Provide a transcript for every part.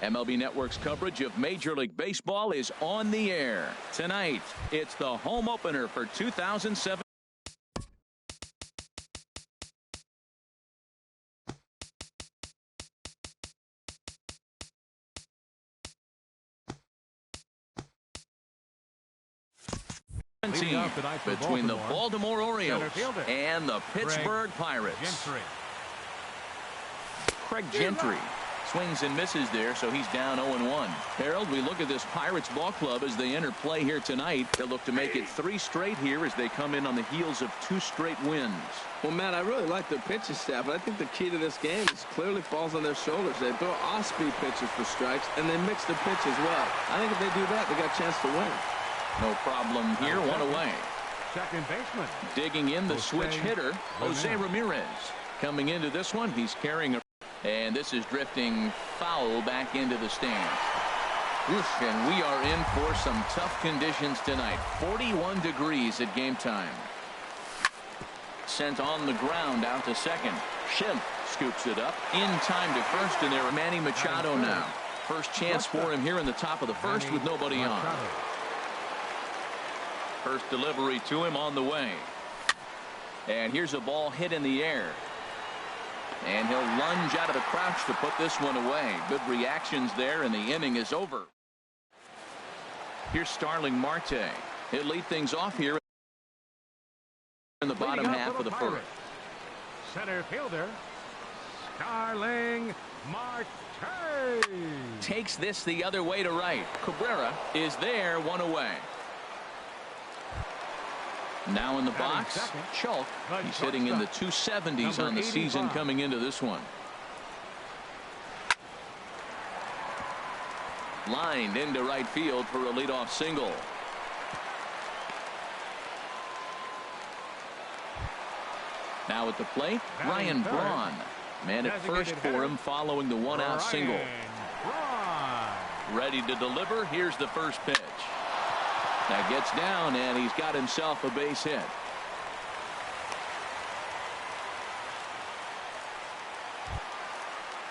MLB Network's coverage of Major League Baseball is on the air. Tonight, it's the home opener for 2007. Between the Baltimore Orioles and the Pittsburgh Pirates. Craig Gentry swings and misses there, so he's down 0-1. Harold, we look at this Pirates ball club as they enter play here tonight. They'll look to make it 3 straight here as they come in on the heels of 2 straight wins. Well, Matt, I really like their pitching staff, but I think the key to this game is clearly falls on their shoulders. They throw off-speed pitches for strikes, and they mix the pitch as well. I think if they do that, they got a chance to win. No problem here, 1 away. Second baseman. Digging in the switch hitter, Jose Ramirez. Coming into this one, he's carrying a... And this is drifting foul back into the stands. And we are in for some tough conditions tonight. 41 degrees at game time. Sent on the ground out to second. Schimpf scoops it up in time to first, and there Manny Machado now. First chance for him here in the top of the first with nobody on. First delivery to him on the way. And here's a ball hit in the air. And he'll lunge out of the crouch to put this one away. Good reactions there, and the inning is over. Here's Starling Marte. He'll lead things off here in the bottom half of the first. Center fielder, Starling Marte. Takes this the other way to right. Cabrera is there, 1 away. Now in the box, Schulk. He's hitting in the 270s on the season coming into this one. Lined into right field for a leadoff single. Now at the plate, Ryan Braun. Man at first for him following the 1-out single. Ready to deliver. Here's the first pitch. That gets down, and he's got himself a base hit.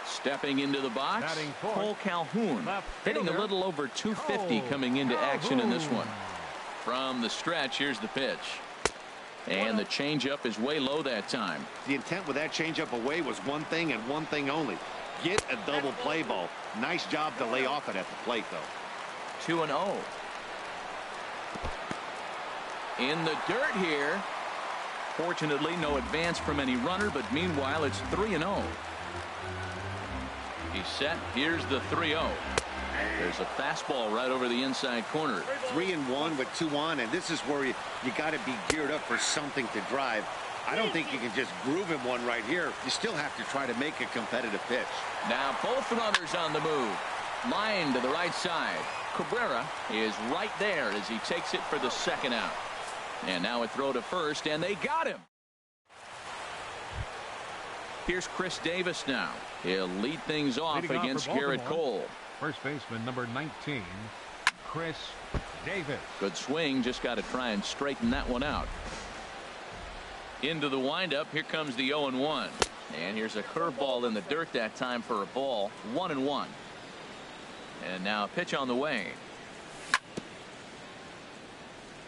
Stepping into the box, Cole Calhoun, hitting a little over 250 coming into action in this one. From the stretch, here's the pitch. And the changeup is way low that time. The intent with that changeup away was one thing and one thing only. Get a double play ball. Nice job to lay off it at the plate, though. 2-0. In the dirt here. Fortunately, no advance from any runner, but meanwhile, it's 3-0. He's set. Here's the 3-0. There's a fastball right over the inside corner. 3-1 with 2 on, and this is where you got to be geared up for something to drive. I don't think you can just groove him one right here. You still have to try to make a competitive pitch. Now both runners on the move. Line to the right side. Cabrera is right there as he takes it for the 2nd out. And now a throw to first, and they got him. Here's Chris Davis now. He'll lead things off against Garrett Cole. First baseman number 19, Chris Davis. Good swing, just got to try and straighten that one out. Into the windup, here comes the 0-1. And here's a curveball in the dirt that time for a ball. 1-1. And now a pitch on the way.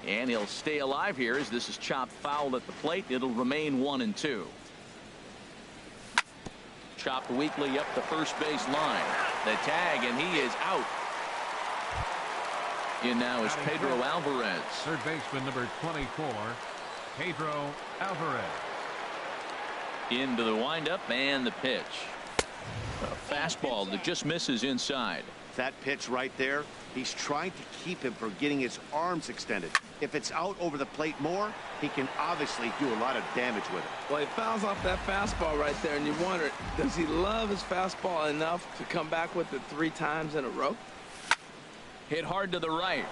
And he'll stay alive here as this is chopped foul at the plate. It'll remain 1-2. Chopped weakly up the first base line. The tag, and he is out. In now is Pedro Alvarez. Third baseman number 24, Pedro Alvarez. Into the windup and the pitch. A fastball that just misses inside. That pitch right there, he's trying to keep him from getting his arms extended. If it's out over the plate more, he can obviously do a lot of damage with it. Well, he fouls off that fastball right there, and you wonder, does he love his fastball enough to come back with it 3 times in a row? Hit hard to the right.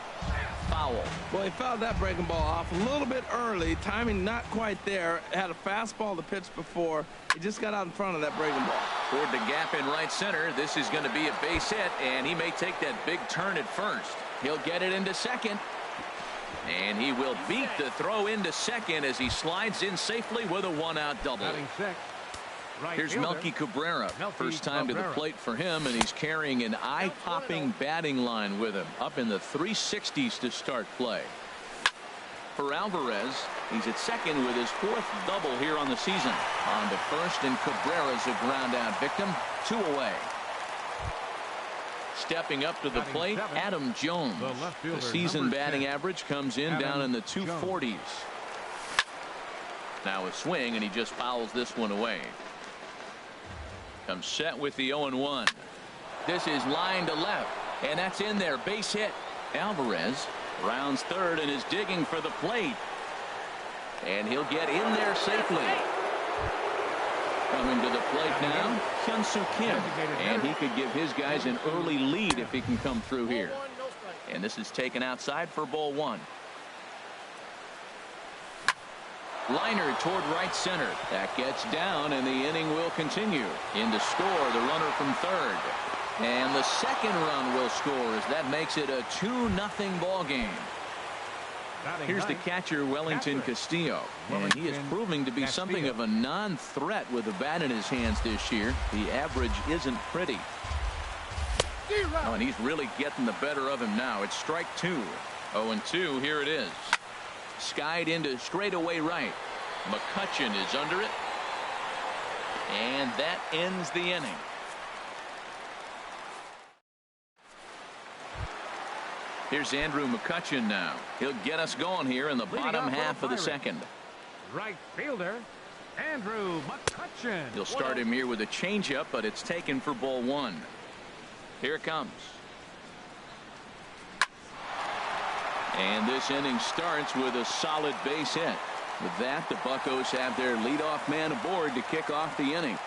Foul. Well, he fouled that breaking ball off a little bit early. Timing not quite there. Had a fastball to pitch before. He just got out in front of that breaking ball. Toward the gap in right center. This is going to be a base hit, and he may take that big turn at first. He'll get it into second. And he will beat the throw into second as he slides in safely with a 1-out double. Batting 6, Here's Melky Cabrera. First time to the plate for him, and he's carrying an eye-popping batting line with him. Up in the 360s to start play. For Alvarez, he's at second with his 4th double here on the season. On to first, and Cabrera's a ground-out victim. 2 away. Stepping up to the plate, Adam Jones. The season batting average comes in down in the 240s. Now a swing, and he just fouls this one away. Comes set with the 0-1. This is line to left, and that's in there. Base hit. Alvarez rounds third and is digging for the plate. And he'll get in there safely. Coming to the plate now, Hyun-Soo Kim. And he could give his guys an early lead if he can come through here. And this is taken outside for ball 1. Liner toward right center. That gets down, and the inning will continue. In to score, the runner from third. And the second run will score as that makes it a 2-0 ball game. Here's the catcher, Wellington Castillo. And he is proving to be something of a non-threat with a bat in his hands this year. The average isn't pretty. Oh, and he's really getting the better of him now. It's strike 2. 0-2, here it is. Skied into straightaway right. McCutchen is under it. And that ends the inning. Here's Andrew McCutchen now. He'll get us going here in the bottom half of the second. Right fielder, Andrew McCutchen. He'll start him here with a changeup, but it's taken for ball 1. Here it comes. And this inning starts with a solid base hit. With that, the Buccos have their leadoff man aboard to kick off the inning.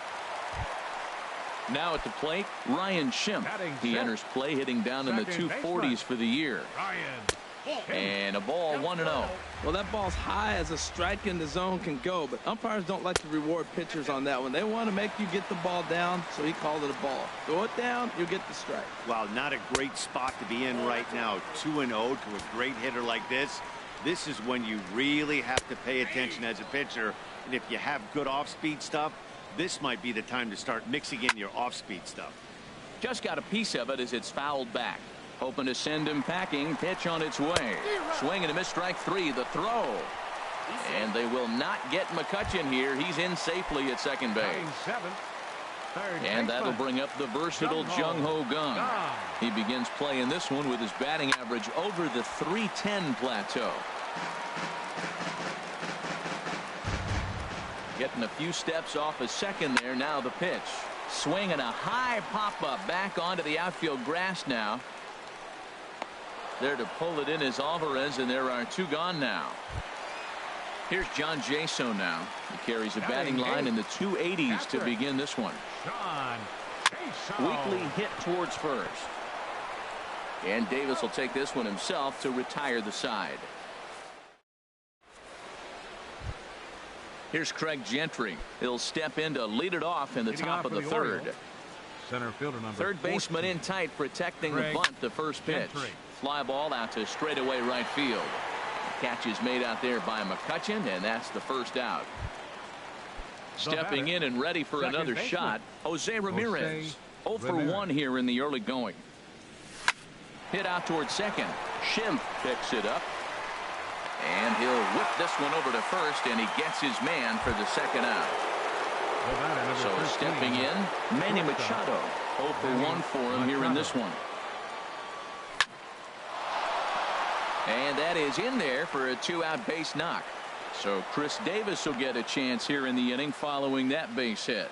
Now at the plate, Ryan Schimpf. He enters play hitting down in the 240s for the year. And a ball 1-0. Well, that ball's high as a strike in the zone can go, but umpires don't like to reward pitchers on that one. They want to make you get the ball down, so he called it a ball. Throw it down, you'll get the strike. Well, not a great spot to be in right now. 2-0 to a great hitter like this. This is when you really have to pay attention as a pitcher. And if you have good off-speed stuff, this might be the time to start mixing in your off-speed stuff. Just got a piece of it as it's fouled back. Hoping to send him packing. Pitch on its way. Swing and a miss, strike 3. The throw. And they will not get McCutchen here. He's in safely at second base. And that'll bring up the versatile Jung Ho Kang. He begins playing this one with his batting average over the 310 plateau. Getting a few steps off a second there. Now the pitch. Swing and a high pop-up back onto the outfield grass now. There to pull it in is Alvarez, and there are 2 gone now. Here's John Jaso now. He carries a batting line in the 280s to begin this one. Weakly hit towards first. And Davis will take this one himself to retire the side. Here's Craig Gentry. He'll step in to lead it off in the top of the third. Center fielder number third baseman in tight, protecting the bunt. The first pitch. Fly ball out to straightaway right field. The catch is made out there by McCutchen, and that's the first out. Stepping in and ready for another shot, Jose Ramirez. 0 for 1 here in the early going. Hit out towards second. Schimpf picks it up. And he'll whip this one over to first, and he gets his man for the second out. So stepping in, Manny Machado. 0 for 1 for him here in this one. And that is in there for a 2-out base knock. So Chris Davis will get a chance here in the inning following that base hit.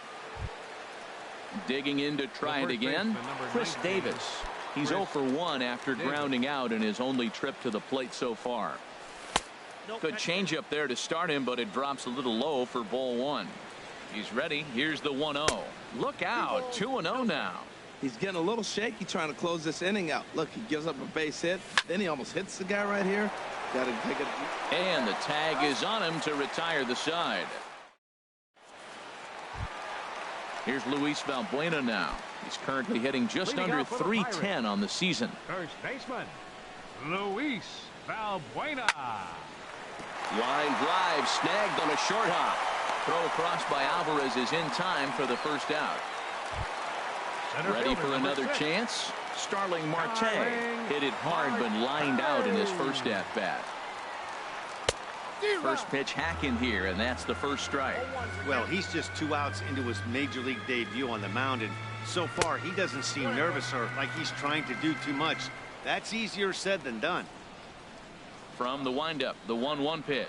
Digging in to try it again, Chris Davis. He's 0 for 1 after grounding out in his only trip to the plate so far. Good changeup there to start him, but it drops a little low for ball 1. He's ready. Here's the 1-0. Look out. 2-0 now. He's getting a little shaky trying to close this inning out. Look, he gives up a base hit. Then he almost hits the guy right here. Got to take it. And the tag is on him to retire the side. Here's Luis Valbuena now. He's currently hitting just under 310 on the season. First baseman, Luis Valbuena. Line drive snagged on a short hop. throw across by Alvarez is in time for the first out. Ready for another chance. Starling Marte hit it hard but lined out in his first at bat. First pitch hack in here, and that's the first strike. Well, he's just 2 outs into his major league debut on the mound, and so far he doesn't seem nervous or like he's trying to do too much. That's easier said than done. From the windup, the 1-1 pitch.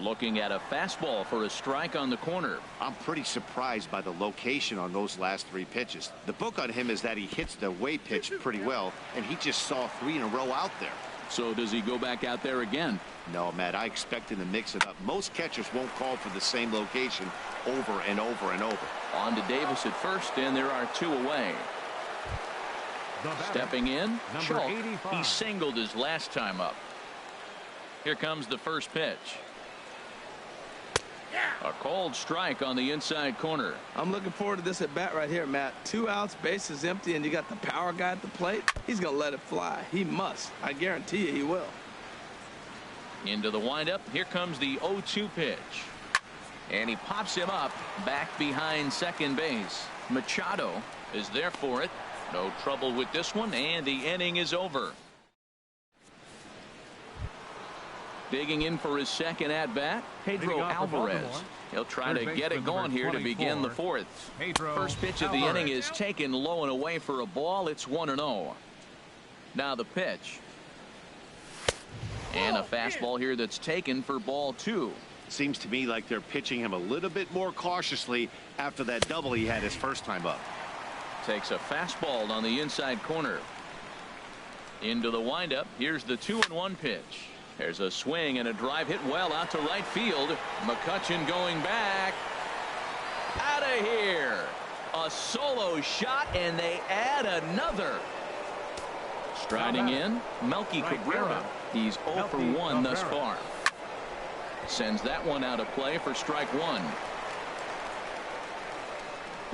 Looking at a fastball for a strike on the corner. I'm pretty surprised by the location on those last 3 pitches. The book on him is that he hits the way pitch pretty well, and he just saw 3 in a row out there. So does he go back out there again? No, Matt, I expect him to mix it up. Most catchers won't call for the same location over and over and over. On to Davis at first, and there are 2 away. Stepping in, Schultz. He singled his last time up. Here comes the first pitch. A cold strike on the inside corner. I'm looking forward to this at bat right here, Matt. 2 outs, bases empty, and you got the power guy at the plate. He's going to let it fly. He must. I guarantee you he will. Into the windup. Here comes the 0-2 pitch. And he pops him up back behind second base. Machado is there for it. No trouble with this one, and the inning is over. Digging in for his second at bat, Pedro Alvarez. He'll try to get it going here to begin the 4th. First pitch of the inning is taken low and away for a ball. It's 1-0. Now the pitch. And a fastball here that's taken for ball 2. Seems to me like they're pitching him a little bit more cautiously after that double he had his first time up. Takes a fastball on the inside corner. Into the windup. Here's the 2-1 pitch. There's a swing and a drive hit well out to right field. McCutchen going back. Out of here. A solo shot, and they add another. Striding in, Melky Cabrera. He's 0 for 1 thus far. Sends that one out of play for strike 1.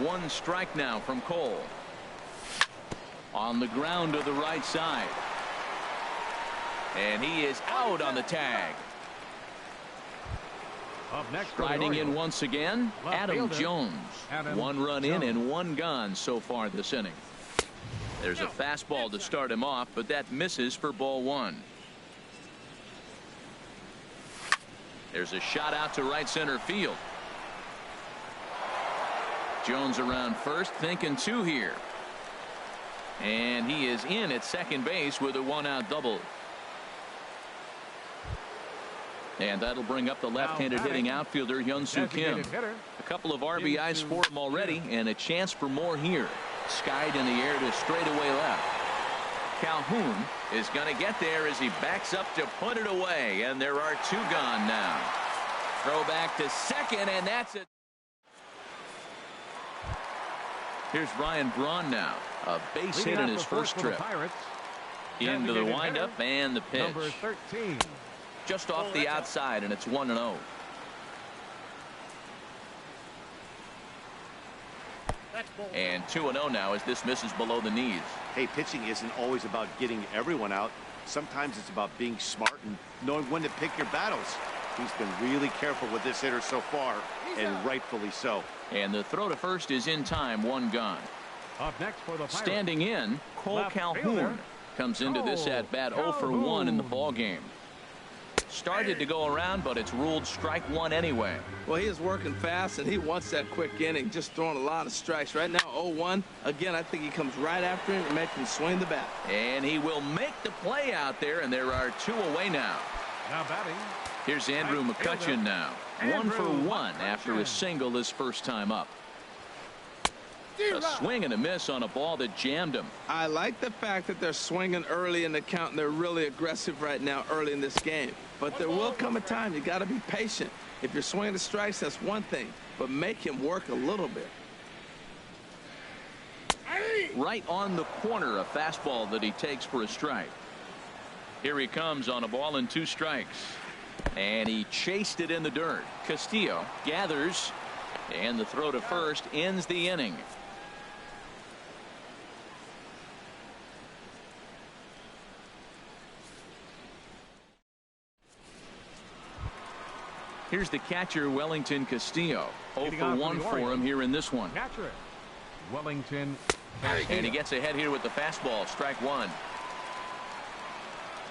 1 strike now from Cole. On the ground to the right side. And he is out on the tag. Up next, Riding in once again, Adam Jones. 1 run in and 1 gone so far this inning. There's a fastball to start him off, but that misses for ball 1. There's a shot out to right center field. Jones around first, thinking 2 here. And he is in at second base with a 1-out double. And that'll bring up the left-handed hitting outfielder Hyun-Soo Kim. A couple of RBIs for him already, and a chance for more here. Skied in the air to straightaway left. Calhoun is going to get there as he backs up to put it away, and there are 2 gone now. Throw back to second, and that's it. Here's Ryan Braun now. A base hit in his first trip. Into the windup and the pitch. Number 13. Just off the outside, and it's 1-0. And 2-0 now as this misses below the knees. Hey, pitching isn't always about getting everyone out. Sometimes it's about being smart and knowing when to pick your battles. He's been really careful with this hitter so far, and rightfully so. And the throw to first is in time, 1 gone. Up next for the Pirates. Standing in, Cole Calhoun comes into this at bat 0 for 1 in the ball game. Started to go around, but it's ruled strike 1 anyway. Well, he is working fast, and he wants that quick inning, just throwing a lot of strikes. Right now, 0-1. Again, I think he comes right after him and makes him swing the bat. And he will make the play out there, and there are 2 away now. Now batting. Here's Andrew McCutchen now. 1 for 1 after a single his first time up. A swing and a miss on a ball that jammed him. I like the fact that they're swinging early in the count, and they're really aggressive right now early in this game. But there will come a time you got to be patient. If you're swinging the strikes, that's one thing, but make him work a little bit. Right on the corner, a fastball that he takes for a strike. Here he comes on a ball and 2 strikes. And he chased it in the dirt. Castillo gathers, and the throw to first ends the inning. Here's the catcher, Wellington Castillo. 0 for 1 for him here in this one. Catcher it. Wellington And Castillo. he gets ahead here with the fastball. Strike one.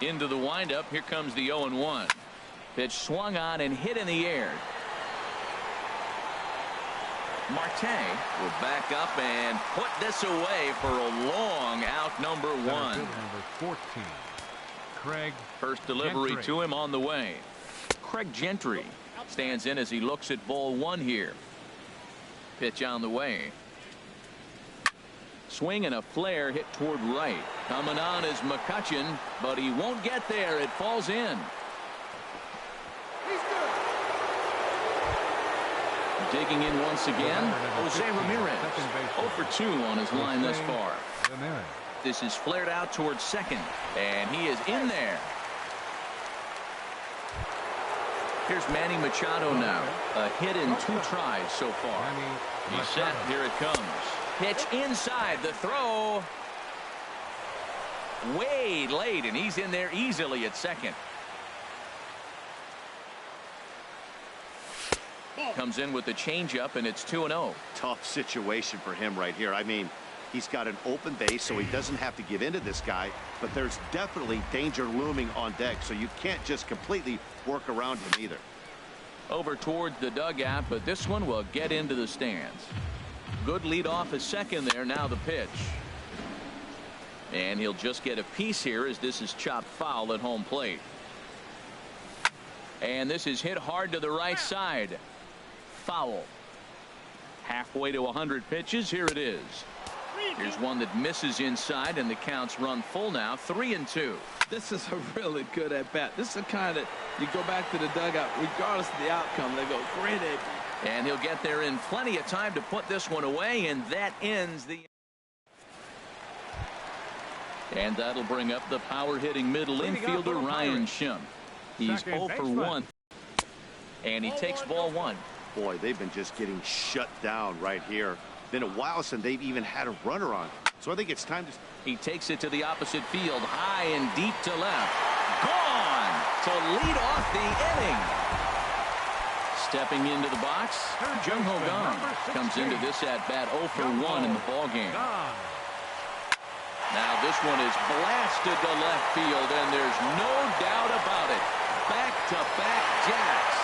Into the windup. Here comes the 0-1. Pitch swung on and hit in the air. Marte will back up and put this away for a long out, number one. Number 14. Craig First delivery Gentry. to him on the way. Craig Gentry stands in as he looks at ball one here. Pitch on the way. Swing and a flare hit toward right. Coming on is McCutchen, but he won't get there. It falls in. Digging in once again, Jose Ramirez. 0 for 2 on his line thus far. Ramirez. This is flared out towards second, and he is in there. Here's Manny Machado now. A hit in 2 tries so far. Manny He's set. Machado. Here it comes. Pitch inside. The throw. Way late, and he's in there easily at second. Comes in with the changeup, and it's 2-0. Tough situation for him right here. I mean, he's got an open base, so he doesn't have to give in to this guy, but there's definitely danger looming on deck, so you can't just completely work around him either. Over towards the dugout, but this one will get into the stands. Good lead off at second there. Now the pitch. And he'll just get a piece here as this is chopped foul at home plate. And this is hit hard to the right side. Foul. Halfway to 100 pitches. Here it is. Here's one that misses inside, and the count's run full now. 3-2. This is a really good at bat. This is the kind that you go back to the dugout, regardless of the outcome. They go, great at bat. And he'll get there in plenty of time to put this one away, and that ends the. And that'll bring up the power-hitting middle infielder Ryan Schimpf. He's 0 for 1, and he takes ball one. Boy, they've been just getting shut down right here. Been a while since they've even had a runner on. So I think it's time to. He takes it to the opposite field, high and deep to left. Gone to lead off the inning. Stepping into the box, Jung Ho Kang comes into this at bat 0 for 1 in the ball game. Now this one is blasted to left field, and there's no doubt about it. Back-to-back jacks.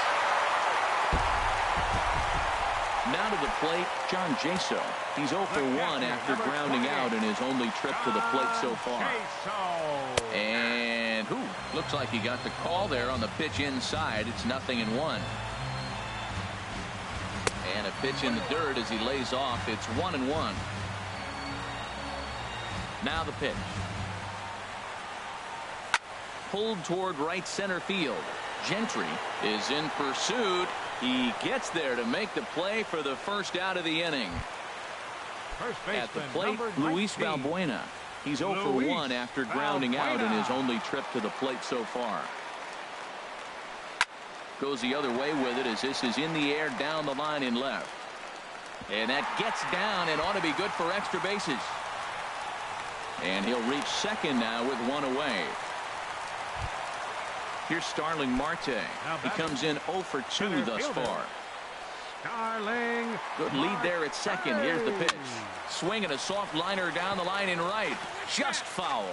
Now to the plate, John Jaso. He's 0 for 1 after grounding out in his only trip to the plate so far. And looks like he got the call there on the pitch inside. It's 0-1. And a pitch in the dirt as he lays off. It's 1-1. Now the pitch. Pulled toward right center field. Gentry is in pursuit. He gets there to make the play for the first out of the inning. At the plate, Luis Valbuena. He's 0 for 1 after grounding out in his only trip to the plate so far. Goes the other way with it as this is in the air down the line in left. And that gets down and ought to be good for extra bases. And he'll reach second now with one away. Here's Starling Marte. He comes in 0 for 2 thus far. Starling. Good lead there at second. Here's the pitch. Swinging a soft liner down the line in right. Just foul.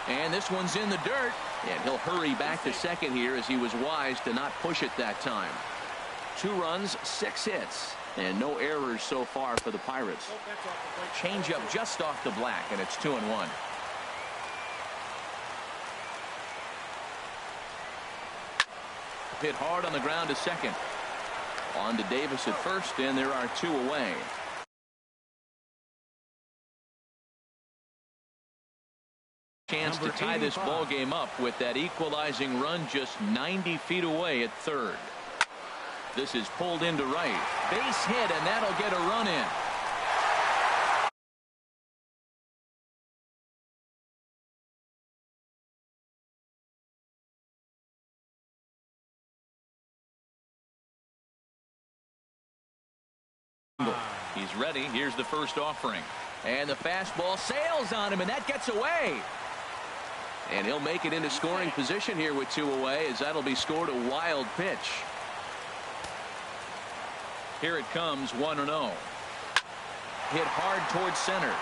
And this one's in the dirt. And he'll hurry back to second here as he was wise to not push it that time. 2 runs, 6 hits. And no errors so far for the Pirates. Changeup just off the black, and it's 2-1. Hit hard on the ground to second. On to Davis at first, and there are 2 away. Chance to tie this ball game up with that equalizing run just 90 feet away at third. This is pulled into right. Base hit, and that'll get a run in. He's ready. Here's the first offering. And the fastball sails on him, and that gets away. And he'll make it into scoring position here with 2 away, as that'll be scored a wild pitch. Here it comes, 1-0. Hit hard towards center.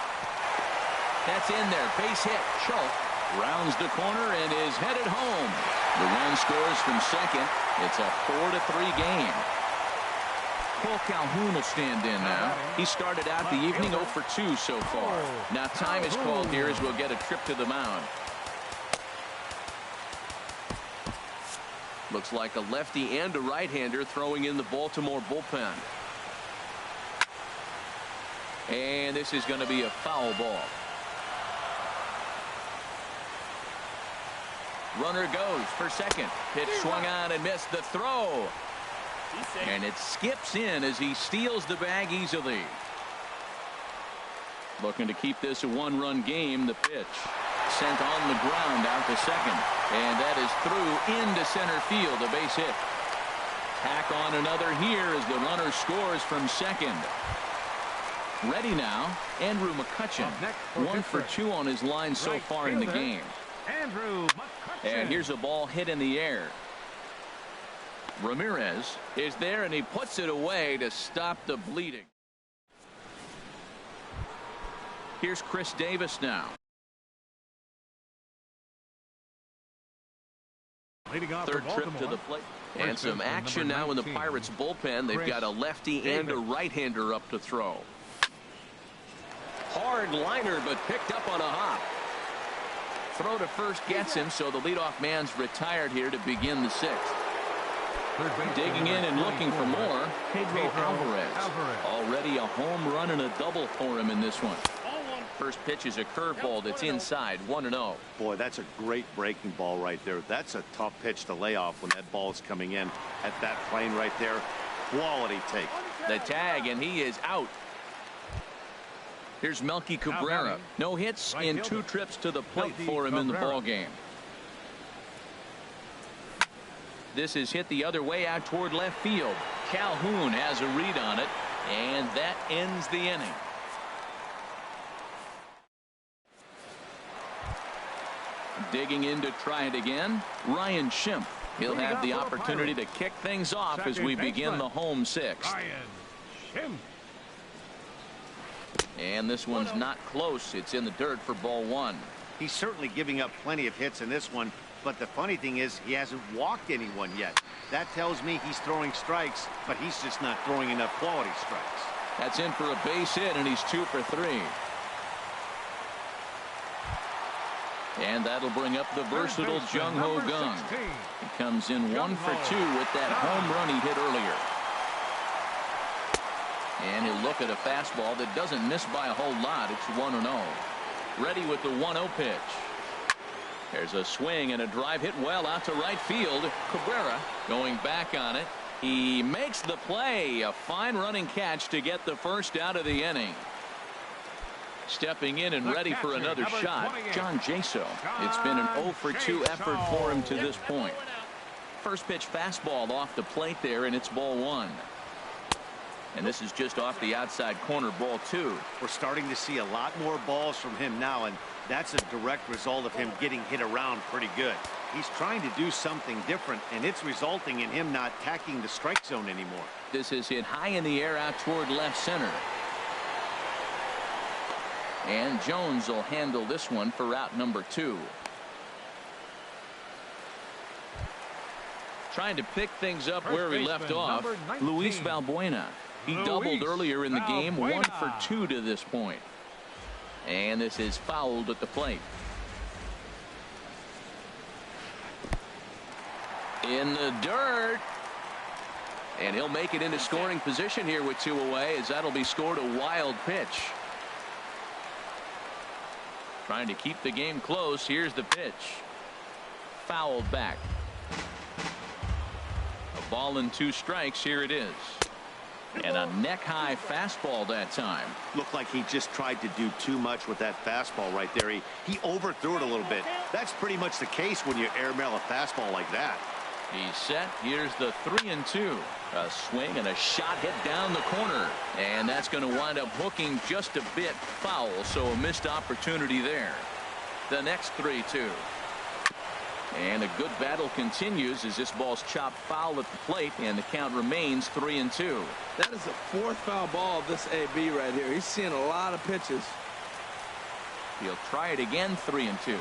That's in there. Base hit. Schultz rounds the corner and is headed home. The run scores from second. It's a 4-3 game. Cole Calhoun will stand in now. He started out the evening 0 for 2 so far. Now time is called here as we'll get a trip to the mound. Looks like a lefty and a right-hander throwing in the Baltimore bullpen. And this is going to be a foul ball. Runner goes for second. Pitch swung on and missed the throw. And it skips in as he steals the bag easily. Looking to keep this a 1-run game. The pitch sent on the ground out to second. And that is through into center field. A base hit. Tack on another here as the runner scores from second. Ready now, Andrew McCutchen. 1 for 2 on his line so far in the game. Andrew McCutchen. And here's a ball hit in the air. Ramirez is there and he puts it away to stop the bleeding. Here's Chris Davis now. Third trip to the plate. And some action now in the Pirates bullpen. They've got a lefty and a right-hander up to throw. Hard liner, but picked up on a hop. Throw to first gets him, so the leadoff man's retired here to begin the 6th. Digging in and looking for more, Pedro Alvarez. Already a home run and a double for him in this one. First pitch is a curveball that's inside, 1-0. Boy, that's a great breaking ball right there. That's a tough pitch to lay off when that ball is coming in at that plane right there. Quality take. The tag, and he is out. Here's Melky Cabrera. No hits in 2 trips to the plate for him in the ball game. This is hit the other way out toward left field. Calhoun has a read on it, and that ends the inning. Digging in to try it again, Ryan Schimpf. He'll have the opportunity to kick things off as we begin the home 6th. And this one's not close. It's in the dirt for ball 1. He's certainly giving up plenty of hits in this one, but the funny thing is he hasn't walked anyone yet. That tells me he's throwing strikes, but he's just not throwing enough quality strikes. That's in for a base hit, and he's 2 for 3. And that'll bring up the versatile Jung Ho Kang. He comes in 1 for 2 with that home run he hit earlier. And he'll look at a fastball that doesn't miss by a whole lot. It's 1-0. Ready with the 1-0 pitch. There's a swing and a drive hit well out to right field. Cabrera going back on it. He makes the play. A fine running catch to get the first out of the inning. Stepping in and ready for another shot, John Jaso. It's been an 0 for 2 effort for him to this point. First pitch fastball off the plate there, and it's ball 1. And this is just off the outside corner, ball 2. We're starting to see a lot more balls from him now, and that's a direct result of him getting hit around pretty good. He's trying to do something different, and it's resulting in him not attacking the strike zone anymore. This is hit high in the air out toward left center. And Jones will handle this one for route number 2. Trying to pick things up where he left off, Luis Valbuena. He doubled earlier in the game, 1 for 2 to this point. And this is fouled at the plate. In the dirt. And he'll make it into scoring position here with 2 away, as that'll be scored a wild pitch. Trying to keep the game close. Here's the pitch. Fouled back. A ball and 2 strikes. Here it is. And a neck-high fastball that time. Looked like he just tried to do too much with that fastball right there. He overthrew it a little bit. That's pretty much the case when you airmail a fastball like that. He's set. Here's the 3-2. A swing and a shot hit down the corner. And that's going to wind up hooking just a bit foul, so a missed opportunity there. The next 3-2. And a good battle continues as this ball's chopped foul at the plate, and the count remains 3-2. That is the fourth foul ball of this AB right here. He's seeing a lot of pitches. He'll try it again, 3-2.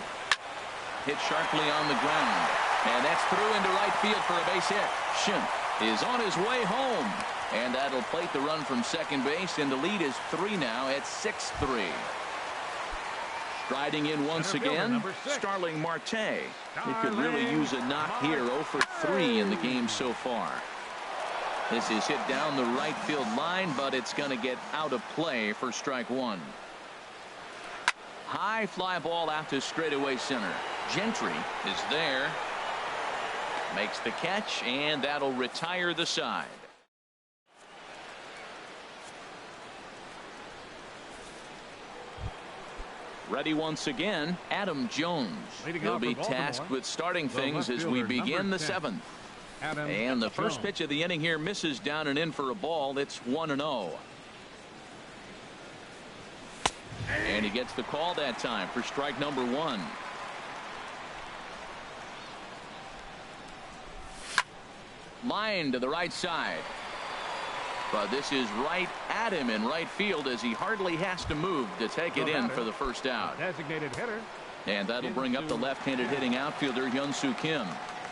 Hit sharply on the ground, and that's through into right field for a base hit. Schimpf is on his way home, and that'll plate the run from second base, and the lead is 3 now at 6-3. Striding in once again, Starling Marte. He could really use a knock here. 0 for 3 in the game so far. This is hit down the right field line, but it's going to get out of play for strike one. High fly ball out to straightaway center. Gentry is there. Makes the catch, and that'll retire the side. Ready once again, Adam Jones. He'll be tasked with starting things as we begin the 7th. And the first pitch of the inning here misses down and in for a ball. It's 1-0. And he gets the call that time for strike number 1. Line to the right side. But this is right at him in right field as he hardly has to move to take it in for the first out. Designated hitter. And that'll bring up the left-handed hitting outfielder Hyun-Soo Kim.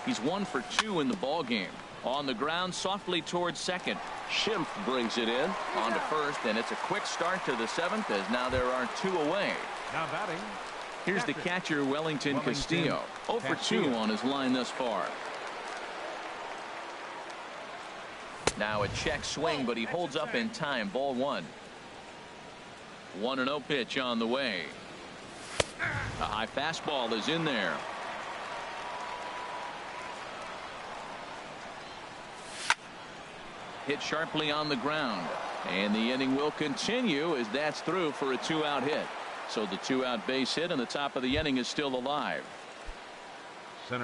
He's 1 for 2 in the ball game. On the ground softly towards second. Schimpf brings it in on to first, and it's a quick start to the 7th as now there are 2 away. Now batting. Here's the catcher Wellington Castillo. 0 for 2 on his line thus far. Now a check swing, but he holds up in time. Ball 1. 1-0 pitch on the way. A high fastball is in there. Hit sharply on the ground, and the inning will continue as that's through for a 2-out hit. So the 2-out base hit and the top of the inning is still alive.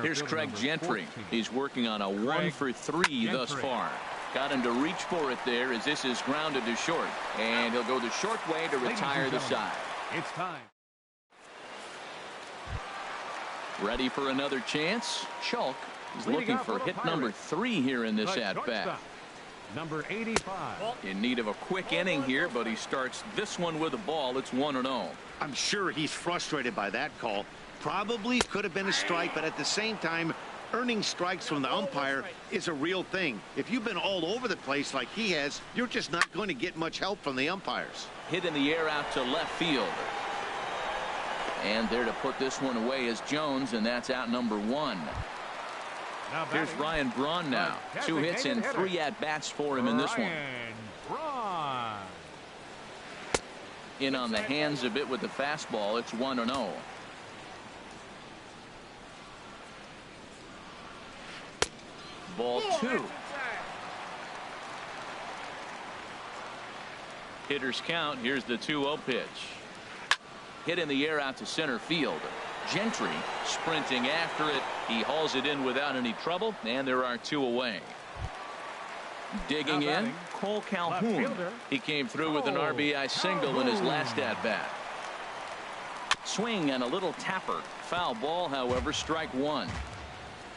Here's Craig Gentry. He's working on a 1 for 3 thus far. Got him to reach for it there as this is grounded to short, and he'll go the short way to retire the side. It's time. Ready for another chance. Schulk is looking for hit number 3 here in this at-bat. Number 85. In need of a quick inning here, but he starts this one with a ball. It's 1-0. I'm sure he's frustrated by that call. Probably could have been a strike, but at the same time, earning strikes from the umpire is a real thing. If you've been all over the place like he has, you're just not going to get much help from the umpires. Hit in the air out to left field. And there to put this one away is Jones, and that's out number 1. Here's Ryan Braun now. 2 hits and 3 at-bats for him in this one. In on the hands a bit with the fastball. It's 1-0. Ball 2. Hitters count. Here's the 2-0 pitch. Hit in the air out to center field. Gentry sprinting after it. He hauls it in without any trouble, and there are 2 away. Digging in, Cole Calhoun. He came through with an RBI single in his last at-bat. Swing and a little tapper. Foul ball, however, strike 1.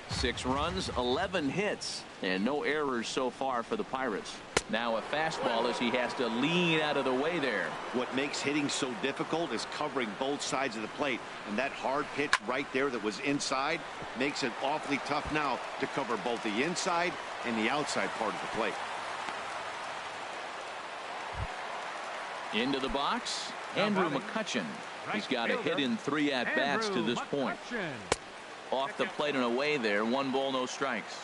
6 runs, 11 hits, and no errors so far for the Pirates. Now a fastball as he has to lean out of the way there. What makes hitting so difficult is covering both sides of the plate, and that hard pitch right there that was inside makes it awfully tough now to cover both the inside and the outside part of the plate. Into the box, Andrew McCutchen. He's got a hit in 3 at-bats to this point. Off the plate and away there. 1 ball, no strikes.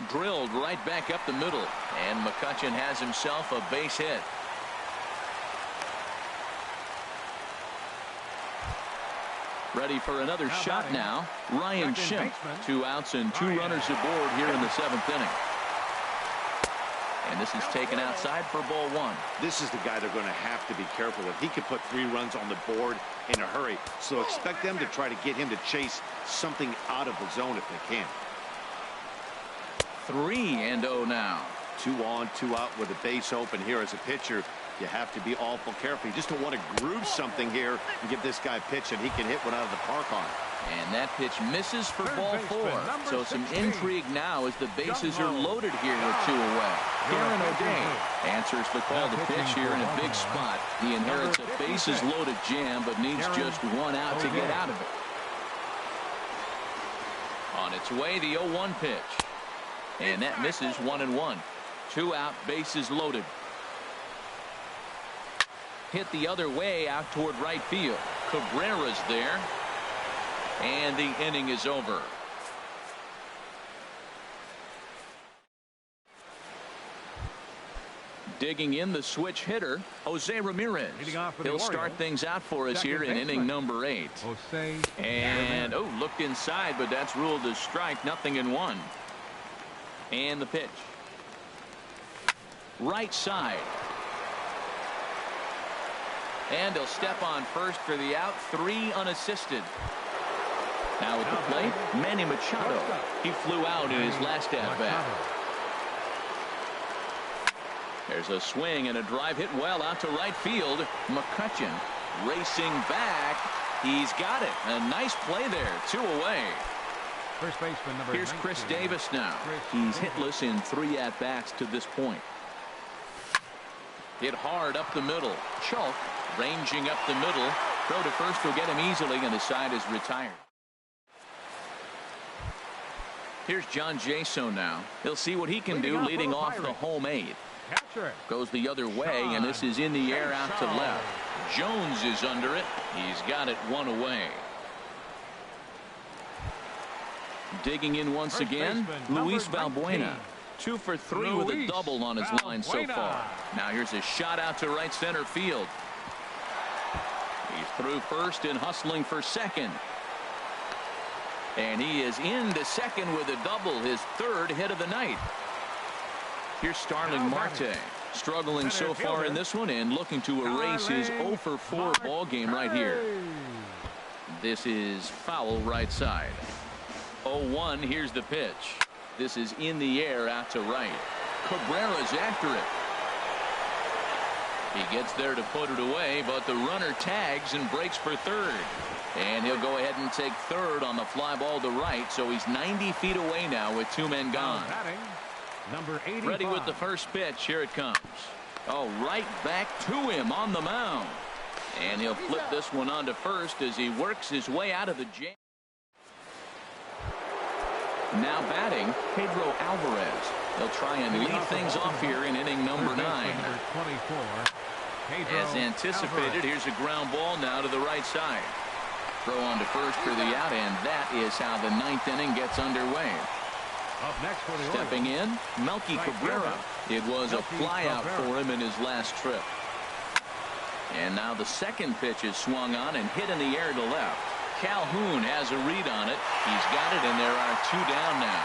Drilled right back up the middle, and McCutchen has himself a base hit. Ready for another shot now. Ryan Schimpf. 2 outs and 2 runners aboard here in the 7th inning. And this is taken outside for ball 1. This is the guy they're going to have to be careful with. He could put 3 runs on the board in a hurry, so expect them to try to get him to chase something out of the zone if they can. 3-0 now. 2 on, 2 out with a base open here as a pitcher. You have to be awful careful. You just don't want to groove something here and give this guy a pitch that he can hit one out of the park on. And that pitch misses for ball 4. So some intrigue now as the bases are loaded here with 2 away. Darren O'Day answers the call to pitch here in a big spot. He inherits a bases loaded jam, but needs just 1 out to get out of it. On its way, the 0-1 pitch. And that misses 1-1. 2 out, bases loaded. Hit the other way out toward right field. Cabrera's there. And the inning is over. Digging in the switch hitter, Jose Ramirez. He'll start things out for us here in inning number 8. And, looked inside, but that's ruled as strike, 0-1. And the pitch. Right side. And he'll step on first for the out, 3 unassisted. Now at the plate, Manny Machado. He flew out in his last at-bat. There's a swing and a drive hit well out to right field. McCutchen racing back. He's got it. A nice play there. 2 away. First baseman number Here's Chris Davis now. He's hitless in 3 at-bats to this point. Hit hard up the middle. Chalk ranging up the middle. Throw to first will get him easily, and the side is retired. Here's John Jaso now. He'll see what he can do leading off the home 8. Goes the other way, and this is in the air out to left. Jones is under it. He's got it 1 away. Digging in once again, Luis Valbuena. 2 for 3 with a double on his line so far. Now here's a shot out to right center field. He's through first and hustling for second. And he is into second with a double, his 3rd hit of the night. Here's Starling Marte, struggling so far in this one and looking to erase his 0 for 4 ball game right here. This is foul right side. 0-1, here's the pitch. This is in the air out to right. Cabrera's after it. He gets there to put it away, but the runner tags and breaks for third. And he'll go ahead and take third on the fly ball to right, so he's 90 feet away now with 2 men gone. Number 85. Ready with the first pitch. Here it comes. Oh, right back to him on the mound. And he'll flip this one onto first as he works his way out of the jam. Now batting, Pedro Alvarez. They'll try and lead things off here in inning number 9. As anticipated, here's a ground ball now to the right side. Throw on to first for the out, and that is how the 9th inning gets underway. Up next for the Stepping in, Melky Cabrera. It was a flyout for him in his last trip. And now the second pitch is swung on and hit in the air to left. Calhoun has a read on it. He's got it, and there are 2 down now.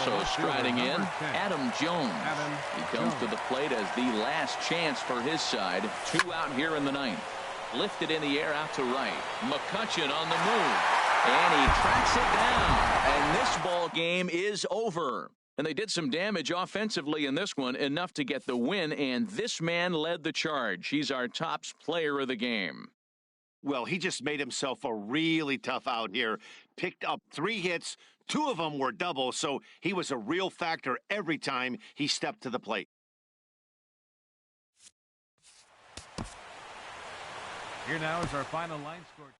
So striding in, Adam Jones. He comes to the plate as the last chance for his side. 2 out here in the 9th. Lifted in the air out to right. McCutchen on the move. And he tracks it down. And this ball game is over. And they did some damage offensively in this one, enough to get the win. And this man led the charge. He's our top player of the game. Well, he just made himself a really tough out here. Picked up 3 hits. 2 of them were doubles, so he was a real factor every time he stepped to the plate. Here now is our final line score.